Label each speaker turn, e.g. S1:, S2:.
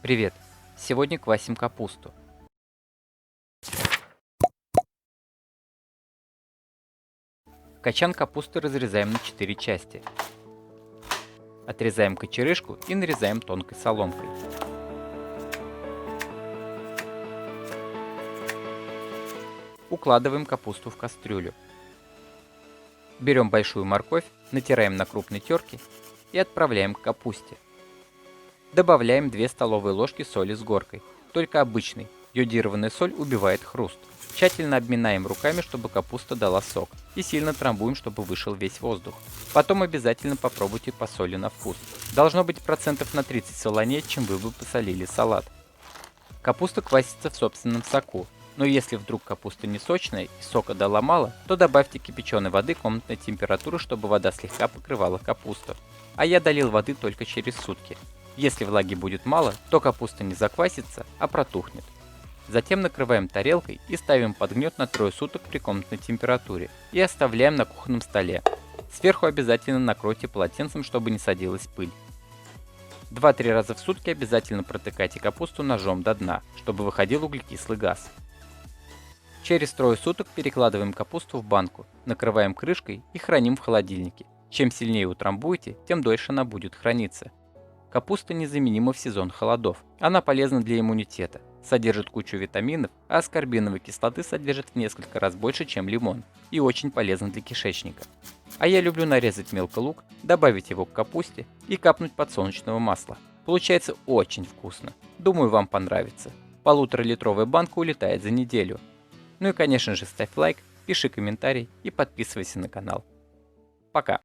S1: Привет! Сегодня квасим капусту. Качан капусты разрезаем на 4 части. Отрезаем кочерышку и нарезаем тонкой соломкой. Укладываем капусту в кастрюлю. Берем большую морковь, натираем на крупной терке и отправляем к капусте. Добавляем 2 столовые ложки соли с горкой, только обычной. Йодированная соль убивает хруст. Тщательно обминаем руками, чтобы капуста дала сок, и сильно трамбуем, чтобы вышел весь воздух. Потом обязательно попробуйте по соли на вкус. Должно быть процентов на 30 солонее, чем вы бы посолили салат. Капуста квасится в собственном соку, но если вдруг капуста не сочная и сока дала мало, то добавьте кипяченой воды комнатной температуры, чтобы вода слегка покрывала капусту. А я долил воды только через сутки. Если влаги будет мало, то капуста не заквасится, а протухнет. Затем накрываем тарелкой и ставим под гнет на трое суток при комнатной температуре и оставляем на кухонном столе. Сверху обязательно накройте полотенцем, чтобы не садилась пыль. 2-3 раза в сутки обязательно протыкайте капусту ножом до дна, чтобы выходил углекислый газ. Через трое суток перекладываем капусту в банку, накрываем крышкой и храним в холодильнике. Чем сильнее утрамбуете, тем дольше она будет храниться. Капуста незаменима в сезон холодов. Она полезна для иммунитета, содержит кучу витаминов, а аскорбиновой кислоты содержит в несколько раз больше, чем лимон, и очень полезна для кишечника. А я люблю нарезать мелко лук, добавить его к капусте и капнуть подсолнечного масла. Получается очень вкусно. Думаю, вам понравится. 1,5-литровая банка улетает за неделю. Ну и конечно же ставь лайк, пиши комментарий и подписывайся на канал. Пока!